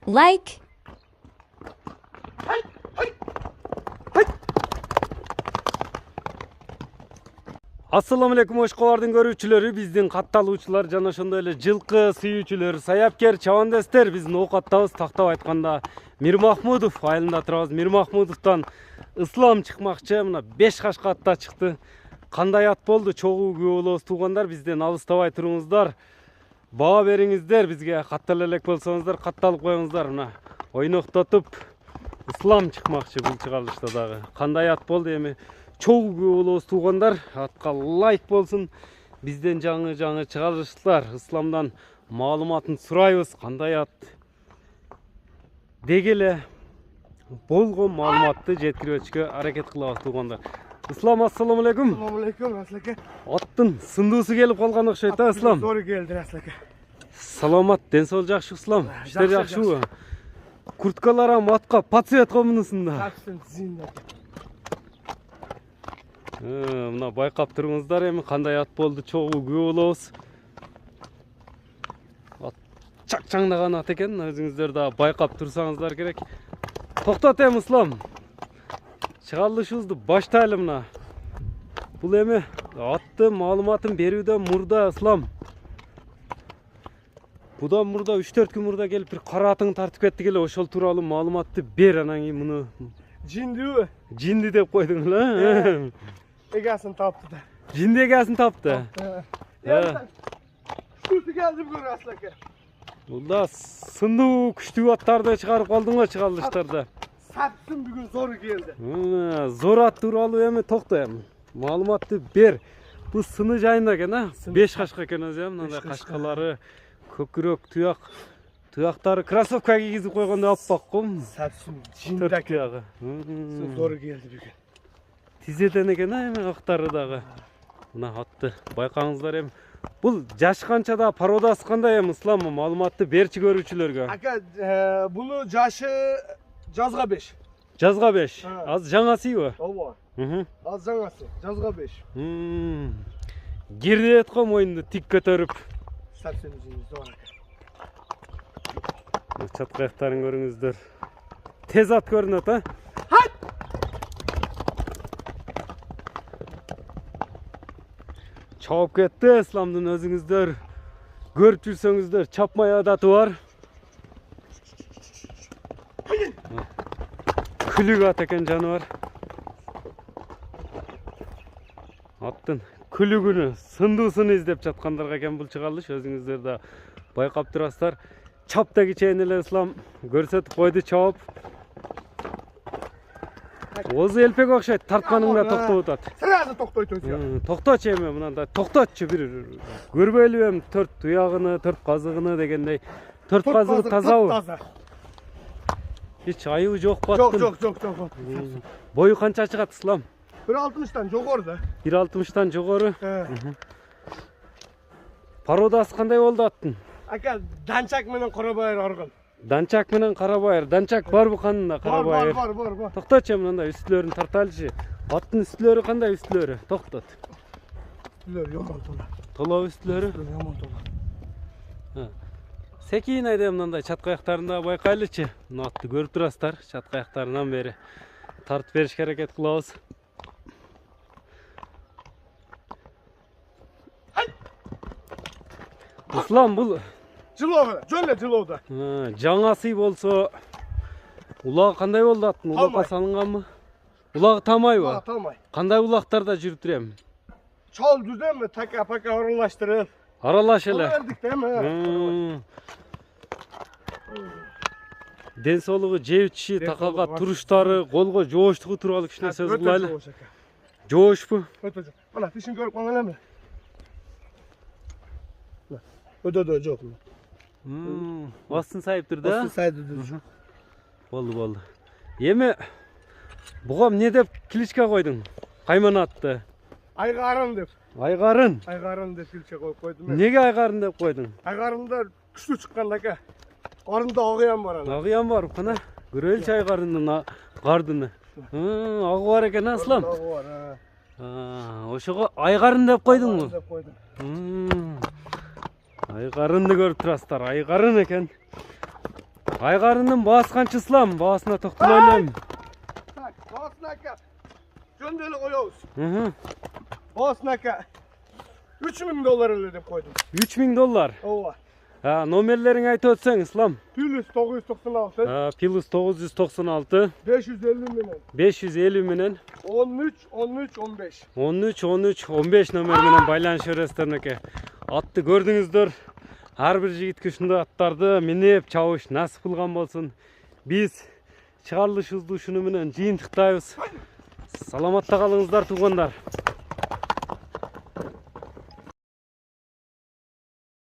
Like. Assalamu alaikum Oşkovardын көрүүчүлөрү, биздин катталуучулар жана ошондой эле жылкы сүйүүчүлөр, саяпкер чабандестер, биздин оокаттабыз тактап айтканда Мирмахмудов айылында турабыз. Мирмахмудовдон ислам чыкмакчы, мына 5 кашка атта чыкты. Кандай ат болду? Чогуу күбө болобуз туугандар, бизден алыстабай туруңуздар. Баа бериңиздер, бизге каттала элек болсоңуздар, катталып коюңуздар. Мына ойноктотуп ислам чыкмакчы бул чыгарылышта дагы. Кандай ат болду эми? Чогуу күбө болобуз туугандар. Атка лайк болсун. Бизден жаңы чыгарылыштар, исламдан маалыматын сурайбыз. Кандай ат дегеле болгон маалыматты жеткирүүчүгө аракет кылабыз туугандар. Ислам, ассаламу алейкум. Assalamu alaikum Aslaka. Аттын сындуусу келип калган окшойт, а Ислам? Зор келди Aslaka. Саламат, ден соол жакшы Ислам. Иштер жакшыбы? Курткаларым атка подсветка мунусунда. Капсын зинда. Мына байкап туруңуздар, эми кандай ат болду, чогуу күбө болобуз. Ат чакчаңдаган ат экен, өзүңүздөр да байкап турсаңыздар керек. Токтот эми Ислам. Чыгарылышыбызды баштайлы мына. Бул эми атты маалыматын берүүдөн мурда Ислам. Будан мурда 3-4 күн мурда келип бир кара атың тартып кетти эле, ошол тууралуу маалыматты бер, анан кийин муну Jindu. жинди деп койдуң эле. Egasını taptı da. Жинди эгесин тапты. Şurası geldi bugün Aslaka. Бул да сындуу күчтүү аттарды чыгарып калдың го чыгарылыштарда. Sapsın bugün zor geldi. Зор ат тууралуу эми токто эми. Маалыматты бер. Бул сыны жайында экен, а? 5 кашка экен өзү, мындай кашкалары, көкүрөк, туяк. Туяктары кроссовка кийгизип койгондо аппак го. Sapsın jinda Туягы. zor geldi bugün. Тизеден экен, эми актары дагы. Мына атты байкаңыздар эми. Бул жаш канча да пародасы кандай эми Ислам, маалыматты берчи көрүүчүлөргө. Aka bunu yaşı Cazga 5. Жазга 5. Ha. Az жаңасыбы? Ova. Az жаңасы. Cazga 5. Гирдет го моюнду тик көтөрүп. Sapsın jinda zor. Чатка аяктарын көрүңүздөр. Тез ат көрүнөт, а? Чабып кетти Исламдын, өзүңүздөр көрүп жүрсөңүздөр, чапмай адаты бар. Күлүк ат экен жаныбар. Аттын күлүгүнү, сындуусун издеп жаткандарга экен бул чыгарылыш, өзүңүздөр да байкап турасыздар. Чап да кичейин эле Ислам көрсөтүп койду, чабып. Озу элпек окшойт, тартканыңда токтоп атат. Sırası toktoyt özü. Токточу эми мындай, токтотчу бир көрбөйлү эми 4 туягыны, 4 казыгыны дегендей. 4 казыгы тазабы? Taza. Hiç айыбы жок Çok баттын. çok. Бою канча чыгат Ислам? 1.60'dan çok orada. 1.60'dan жогору. Пародасы кандай болду аттын? Aka dançak menen Karabayır argın. Данчак менен Карабайыр. Данчак барбы канында Карабайыр? Var. Токточу мындай үстүлөрүн тартайлычы. Аттын үстүлөрү кандай үстүлөрү? Токтот. Üstüler yaman tola. Толоо үстүлөрү. Yaman tola. Секийин айда мындай чатка аяктарында байкайлычы. Мына атты көрүп турасыздар, чатка аяктарынан бери тартып беришке аракет кылабыз. Ислам, бул Cılova, жөнle cılovda. жаңасы болсо улагы кандай болду аттын? Улагка салынганбы? Улагы тамайбы? Tamay. Кандай улактарда жүрүп турем? Çal düzen mi? Taka paka aralaştırıp. Аралаш эле. Verdik değil mi? Ден соолугу, жеп ичиши, такалга туруштары, колго жооштугу тууралуу кичине сөз кылайлы. Жоошпу? Ötecek. Bana dişin görüp bana mi? Öde yok mu? Астын сайыптыр да? Nasıl saydı düz? Болду. Эми буга эмне деп кличка койдуң? Кайман атты. Aygarın dep. Айгарын. Aygarın dep kilçe koydum. Неге айгарын деп койдуң? Aygarında güçlü çıkan aka. Karında ağıyan var ana. Агыян бар, кана. Көрөлчү айгарындын гардыны. Агы бар экен, Аслам. Ağı var ha. Ошого айгарын деп койдуңбу? Dep koydum. Айгарынды көрүп турасыздар. Айгарын экен. Aygarının baası kança ıslam? Baasına toktulay Tak, boğazına aka. Göndeli koyuyoruz. Hı. Boğazına aka. 3000 dolar ödedim koydum. 3000 dolar. Ova. Ha, nomerlerini aytып ötsen ıslam. Plus 996. Ha, Plus 996 550 milyon. 550 menen 13, 13, 15. 13 15 nomer menen байланыш бересиздер. Атты көрдүңүздөр. Ар бир жигитке ушундай аттарды минип чабыш насып кылган болсун. Биз чыгарылышыбызды ушуну менен жыйынтыктайбыз. Саламатта калыңыздар туугандар.